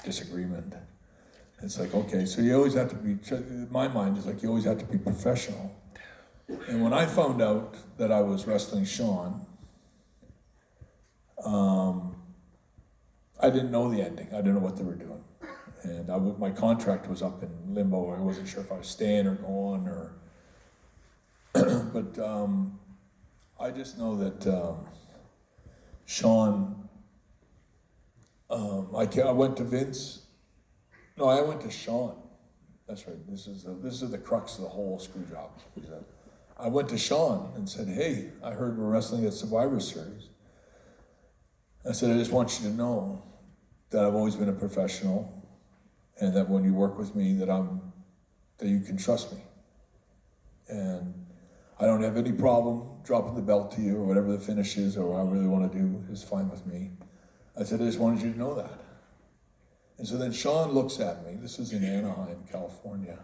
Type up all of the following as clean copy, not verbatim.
disagreement. It's like, okay, so you always have to be, in my mind, it's like you always have to be professional. And when I found out that I was wrestling Shawn, I didn't know the ending. I didn't know what they were doing. And my contract was up in limbo. I wasn't sure if I was staying or going, or but I just know that Shawn, I went to Vince. No, I went to Shawn. That's right. This is the crux of the whole screw job. I went to Shawn and said, "Hey, I heard we're wrestling at Survivor Series." I said, "I just want you to know that I've always been a professional, and that when you work with me, that you can trust me. And I don't have any problem dropping the belt to you, or whatever the finish is, or what I really want to do is fine with me." I said, "I just wanted you to know that." And so then Shawn looks at me. This is in Anaheim, California.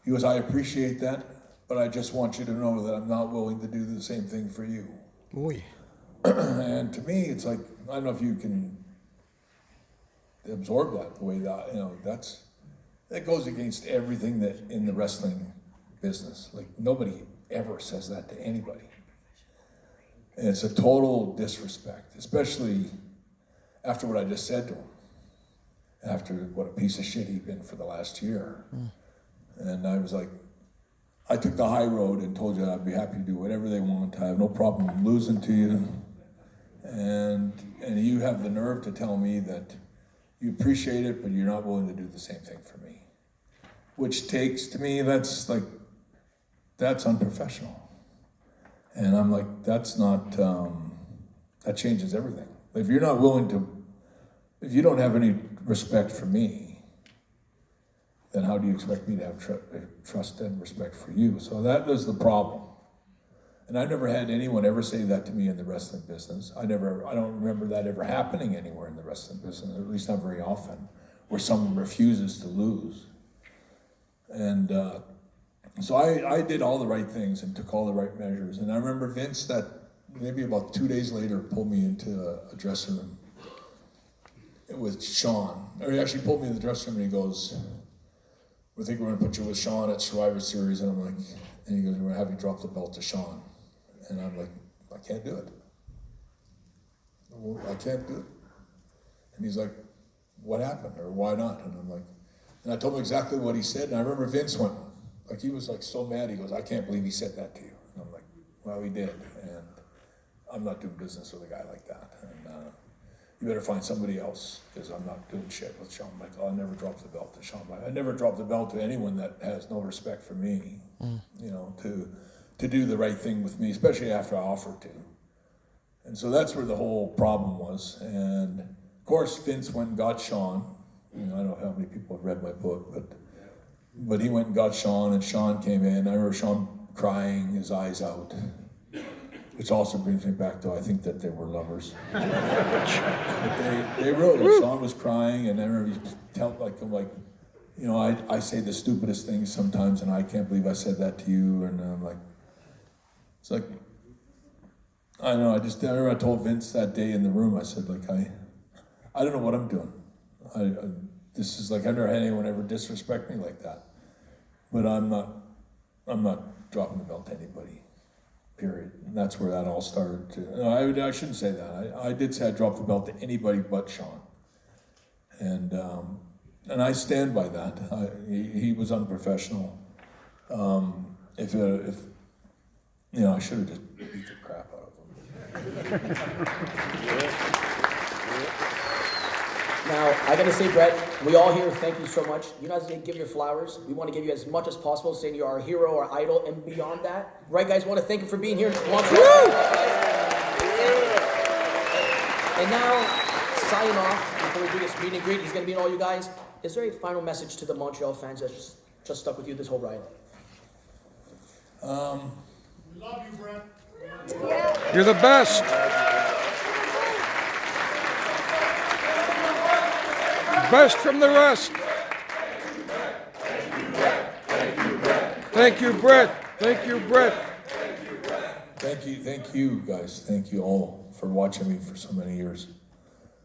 He goes, "I appreciate that, but I just want you to know that I'm not willing to do the same thing for you." Oy. And to me, it's like, I don't know if you can absorb that the way that, that goes against everything that in the wrestling business. Like, nobody ever says that to anybody. And it's a total disrespect, especially after what I just said to him, after what a piece of shit he'd been for the last year. And I was like, I took the high road and told you I'd be happy to do whatever they want. I have no problem losing to you. And you have the nerve to tell me that you appreciate it, but you're not willing to do the same thing for me. Which takes, to me, that's unprofessional. And I'm like, that's not, that changes everything. If you're not willing to, if you don't have any respect for me, then how do you expect me to have trust and respect for you? So that is the problem. And I've never had anyone ever say that to me in the wrestling business. I don't remember that ever happening anywhere in the wrestling business, at least not very often, where someone refuses to lose. And so I did all the right things and took all the right measures. And I remember Vince, that maybe about 2 days later, pulled me into a dressing room with Shawn. Or he actually pulled me in the dressing room and he goes, "We think we're gonna put you with Shawn at Survivor Series." And I'm like, and he goes, "We're gonna have you drop the belt to Shawn." And I'm like, "I can't do it. I can't do it." And he's like, "What happened, or why not?" And I'm like, and I told him exactly what he said. And I remember Vince went, like, he was like so mad. He goes, "I can't believe he said that to you." And I'm like, "Well, he did. And I'm not doing business with a guy like that. And you better find somebody else, because I'm not doing shit with Shawn Michaels. I never dropped the belt to Shawn Michaels. I never dropped the belt to anyone that has no respect for me, to do the right thing with me, especially after I offered to." And so that's where the whole problem was. And of course, Vince went and got Shawn. I don't know how many people have read my book, but he went and got Shawn, and Shawn came in. I remember Shawn crying his eyes out, which also brings me back to, I think that they were lovers. But they really, Shawn was crying, and I remember he felt like, I say the stupidest things sometimes, and I can't believe I said that to you. And I'm like, it's like, I don't know, I remember I told Vince that day in the room, I said, like, I don't know what I'm doing. This is like, I've never had anyone ever disrespect me like that. But I'm not dropping the belt to anybody, period. And that's where that all started. No, I shouldn't say that. I did say I dropped the belt to anybody but Shawn. And I stand by that. He was unprofessional. I should have just beat the crap out of him. Now, I gotta say, Bret, we all here thank you so much. You guys didn't give your flowers. We want to give you as much as possible, saying you're our hero, our idol, and beyond that. Right, guys? Want to thank you for being here in Montreal. And now, signing off, before we do this meet and greet, he's gonna be in all you guys. Is there a final message to the Montreal fans that's just stuck with you this whole ride? We love you, Bret. You're the best. Best from the rest. Thank you, Bret. Thank you, Bret. Thank you guys. Thank you all for watching me for so many years.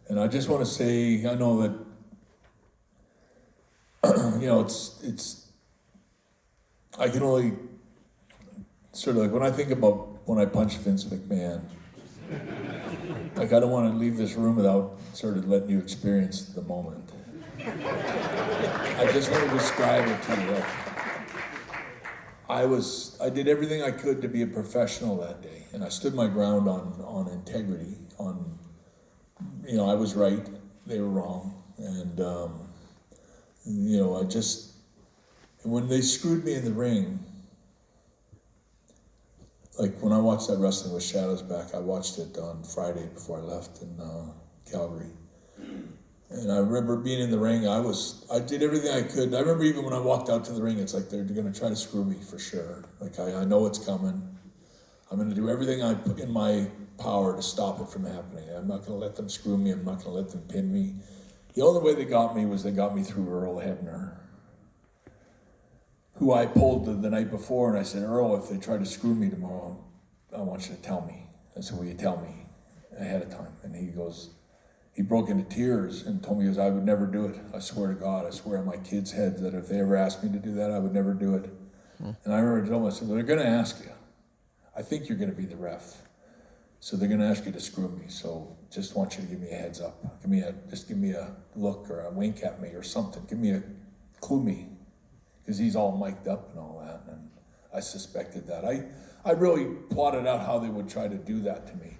And I just want to say, I know that it's, I can only, sort of like, when I think about when I punched Vince McMahon, like, I don't want to leave this room without sort of letting you experience the moment. I just want to describe it to you. I did everything I could to be a professional that day, and I stood my ground on integrity, I was right, they were wrong, and, when they screwed me in the ring, like when I watched that Wrestling with Shadows back, I watched it on Friday before I left in Calgary. And I remember being in the ring, I did everything I could. I remember even when I walked out to the ring, it's like they're gonna try to screw me for sure. Like I know it's coming. I'm gonna do everything in my power to stop it from happening. I'm not gonna let them screw me, I'm not gonna let them pin me. The only way they got me was they got me through Earl Hebner, who I pulled the night before, and I said, Earl, if they try to screw me tomorrow, I want you to tell me. I said, will you tell me ahead of time? And he broke into tears and told me, I would never do it. I swear to God, I swear on my kids' heads that if they ever asked me to do that, I would never do it. And I remember telling them, I said, well, they're gonna ask you. I think you're gonna be the ref. So they're gonna ask you to screw me. So just want you to give me a heads up. Just give me a look or a wink at me or something. Clue me. Because he's all mic'd up and all that, and I suspected that. I really plotted out how they would try to do that to me.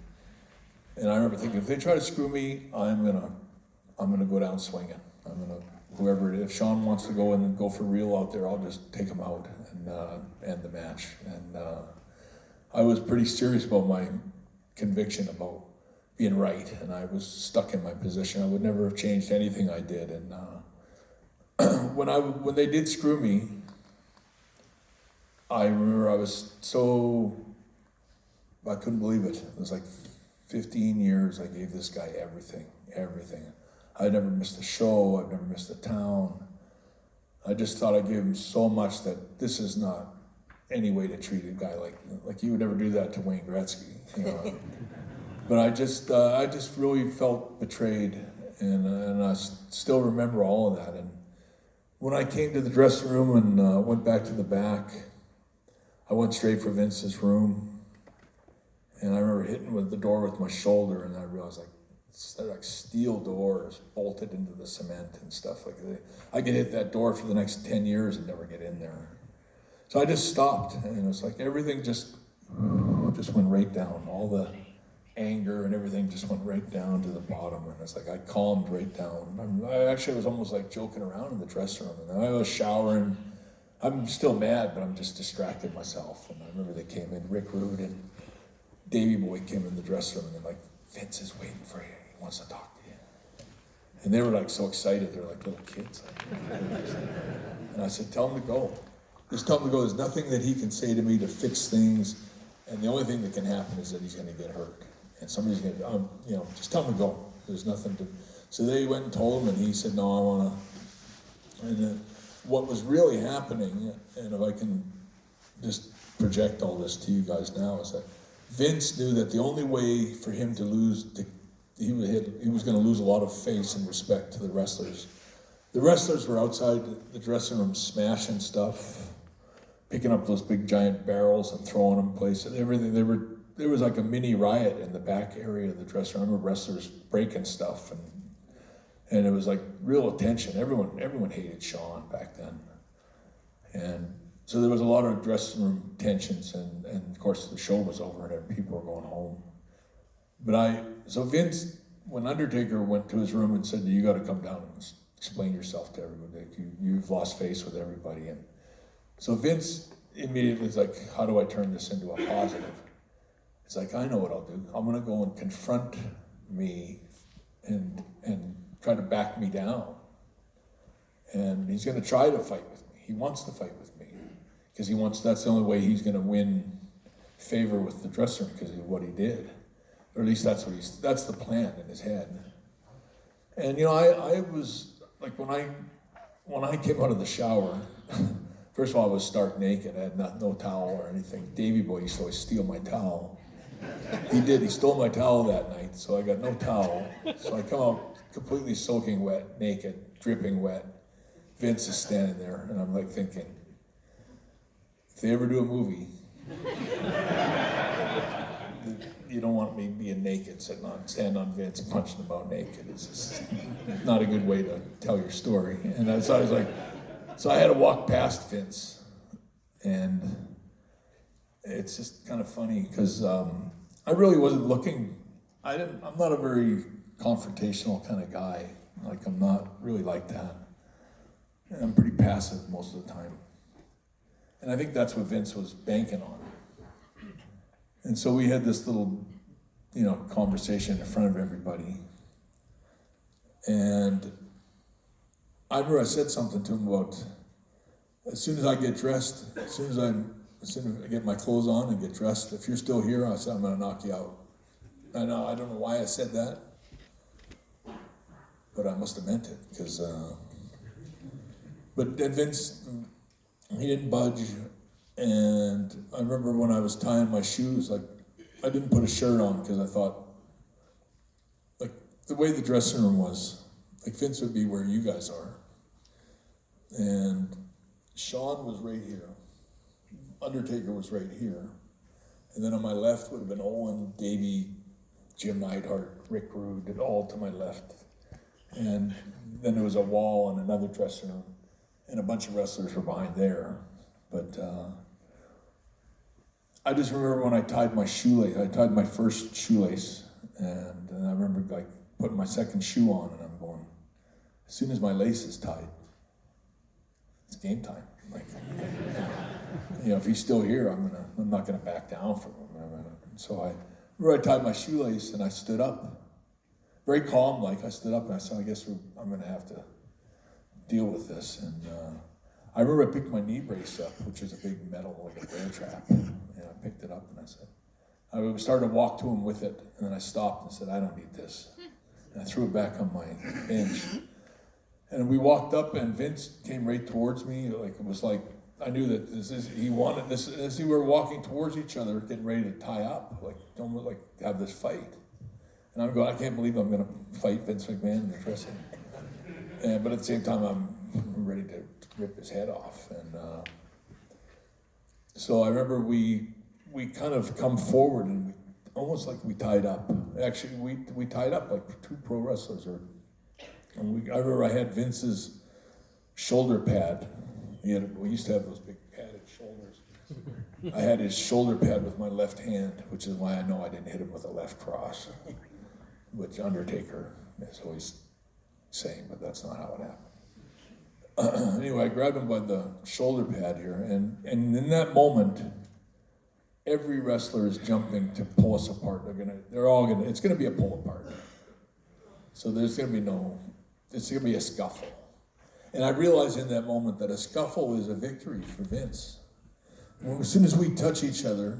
And I remember thinking, if they try to screw me, I'm gonna go down swinging. If Shawn wants to go in and go for real out there, I'll just take him out and end the match. And I was pretty serious about my conviction about being right, and I was stuck in my position. I would never have changed anything I did. And when they did screw me, I remember I couldn't believe it. It was like 15 years I gave this guy everything. I never missed a show, I've never missed a town. I just thought I gave him so much that this is not any way to treat a guy like you would never do that to Wayne Gretzky, But I just really felt betrayed, and I still remember all of that. And when I came to the dressing room and went back to the back, I went straight for Vince's room. And I remember hitting the door with my shoulder, and I realized like steel doors bolted into the cement and stuff like that. I could hit that door for the next 10 years and never get in there. So I just stopped, and it was like everything just went right down. All the anger and everything just went right down to the bottom, and it's like I calmed right down. I actually was almost like joking around in the dressing room, and I was showering. I'm still mad, but I'm just distracted myself. And I remember they came in, Rick Rude and Davey Boy came in the dressing room, and they're like, Vince is waiting for you. He wants to talk to you. And they were like so excited. They're like little kids. And I said, tell him to go. Just tell him to go. There's nothing that he can say to me to fix things. And the only thing that can happen is that he's going to get hurt. And somebody's going to, just tell him to go. There's nothing to. So they went and told him, and he said, no, I want to. And then what was really happening, and if I can just project all this to you guys now, is that Vince knew that the only way for him to lose, he was going to lose a lot of face and respect to the wrestlers. The wrestlers were outside the dressing room smashing stuff, picking up those big giant barrels and throwing them places. Everything. There was like a mini riot in the back area of the dressing room. I remember wrestlers breaking stuff, and it was like real attention. Everyone hated Shawn back then, and so there was a lot of dressing room tensions, and of course the show was over and people were going home. So Vince, when Undertaker went to his room and said, you got to come down and explain yourself to everybody. You've lost face with everybody. And so Vince immediately was like, how do I turn this into a positive? It's like, I know what I'll do. I'm going to go and confront me and try to back me down. And he's going to try to fight with me. He wants to fight with me because that's the only way he's going to win favor with the dressing room because of what he did. Or at least that's the plan in his head. And I was like, when I came out of the shower, first of all, I was stark naked. I had no towel or anything. Davey Boy used to always steal my towel. He did. He stole my towel that night, so I got no towel. So I come out completely soaking wet, naked, dripping wet. Vince is standing there, and I'm like thinking, if they ever do a movie, you don't want me being naked, standing on Vince, punching him out naked. It's just not a good way to tell your story. And so I was like, so I had to walk past Vince, and it's just kind of funny because I really wasn't looking. I'm not a very confrontational kind of guy. Like, I'm not really like that. And I'm pretty passive most of the time. And I think that's what Vince was banking on. And so we had this little, conversation in front of everybody. And I remember I said something to him about, as soon as I get dressed, as soon as I get my clothes on and get dressed, if you're still here, I said, I'm gonna knock you out. I don't know why I said that, but I must have meant it, because, but then Vince, he didn't budge. And I remember when I was tying my shoes, like, I didn't put a shirt on because I thought, like, the way the dressing room was, like, Vince would be where you guys are. And Shawn was right here. Undertaker was right here. And then on my left would have been Owen, Davey, Jim Neidhart, Rick Rude, all to my left. And then there was a wall and another dressing room, and a bunch of wrestlers were behind there. But I just remember when I tied my shoelace, I tied my first shoelace, and I remember like putting my second shoe on, and I'm going, as soon as my lace is tied, it's game time. Like, if he's still here, I'm not gonna back down from him. So I remember I tied my shoelace and I stood up, very calm, like I stood up and I said, I guess I'm gonna have to deal with this. And I remember I picked my knee brace up, which is a big metal, like a bear trap. And I picked it up and I said, I started to walk to him with it, and then I stopped and said, I don't need this. And I threw it back on my bench. And we walked up, and Vince came right towards me. Like, it was like, I knew that he wanted this, as we were walking towards each other, getting ready to tie up, like, don't like have this fight. And I'm going, I can't believe I'm gonna fight Vince McMahon in the dressing room. But at the same time, I'm ready to rip his head off. And so I remember we kind of come forward, and almost like we tied up. Actually, we tied up like two pro wrestlers. I remember I had Vince's shoulder pad. We used to have those big padded shoulders. I had his shoulder pad with my left hand, which is why I know I didn't hit him with a left cross, which Undertaker is always saying, but that's not how it happened. Anyway, I grabbed him by the shoulder pad here, and in that moment, every wrestler is jumping to pull us apart. It's gonna be a pull apart. So it's gonna be a scuffle. And I realized in that moment that a scuffle is a victory for Vince. As soon as we touch each other,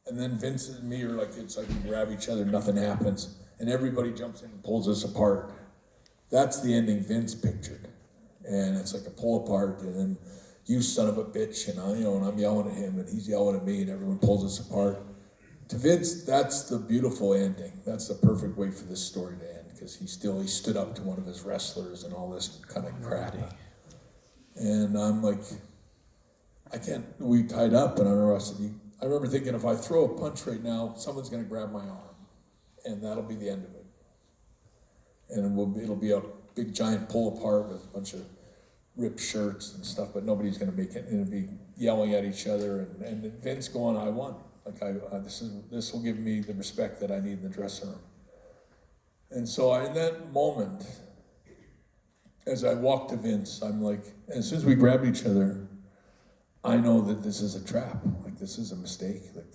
and then Vince and me are like, it's like we grab each other, nothing happens, and everybody jumps in and pulls us apart. That's the ending Vince pictured. And it's like a pull apart, and then you son of a bitch, and I'm yelling at him, and he's yelling at me, and everyone pulls us apart. To Vince, that's the beautiful ending. That's the perfect way for this story to end, because he stood up to one of his wrestlers and all this kind of crap. And I'm like, we tied up, and I remember thinking, if I throw a punch right now, someone's gonna grab my arm, and that'll be the end of it. And it'll be a big giant pull apart with a bunch of ripped shirts and stuff, but nobody's gonna make it. It'll be yelling at each other, and Vince going, I won. Like, this will give me the respect that I need in the dressing room. And so in that moment, as I walked to Vince, I'm like, as soon as we grabbed each other, I know that this is a trap. Like, this is a mistake. Like,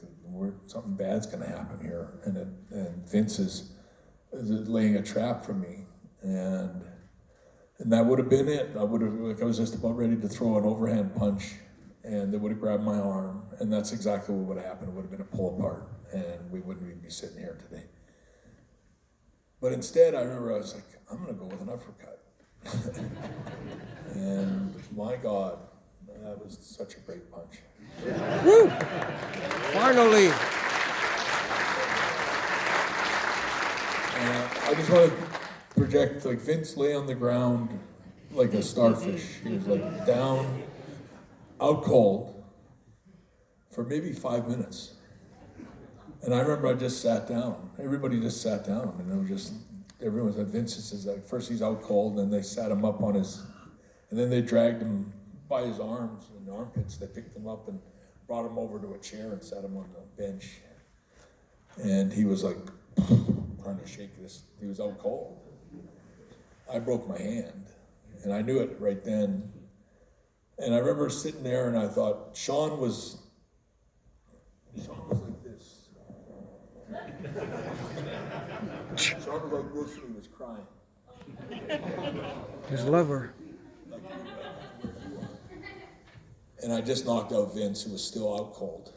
something bad's gonna happen here. And Vince is laying a trap for me. And that would have been it. I was just about ready to throw an overhand punch, and they would have grabbed my arm, and that's exactly what would have happened. It would have been a pull apart, and we wouldn't even be sitting here today. But instead, I remember I was like, I'm gonna go with an uppercut. And my God, that was such a great punch. Woo! Finally. And I just want to project, like, Vince lay on the ground like a starfish. He was like down, out cold for maybe 5 minutes. And I remember I just sat down. Everybody just sat down, and it was just, everyone was at Vince's. Like, first he's out cold, and then they sat him up on his, and then they dragged him by his arms and armpits. They picked him up and brought him over to a chair and sat him on the bench. And he was like trying to shake this. He was out cold. I broke my hand, and I knew it right then. And I remember sitting there, and I thought Shawn was like this. Shawn was like this, and he was crying. His lover. And I just knocked out Vince, who was still out cold.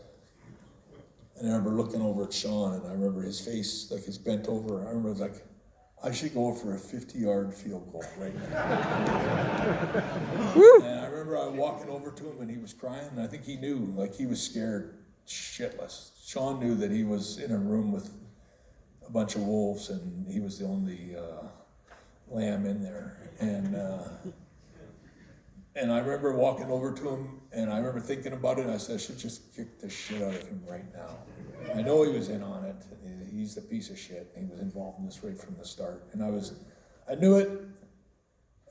And I remember looking over at Shawn, and I remember his face, like he's bent over. I remember like, I should go for a 50-yard field goal right now. And I remember I walking over to him, and he was crying, and I think he knew, like he was scared shitless. Shawn knew that he was in a room with a bunch of wolves, and he was the only lamb in there. And I remember walking over to him, and I remember thinking about it, and I said, I should just kick the shit out of him right now. I know he was in on it. He's the piece of shit. He was involved in this right from the start. And I knew it,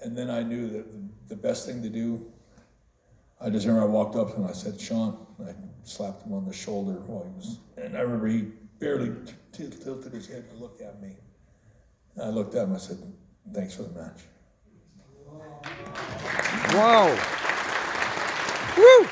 and then I knew that the best thing to do, I just remember I walked up and I said, Shawn, I slapped him on the shoulder while he was, and I remember he barely tilted his head to look at me. And I looked at him, I said, thanks for the match. Wow. Woo!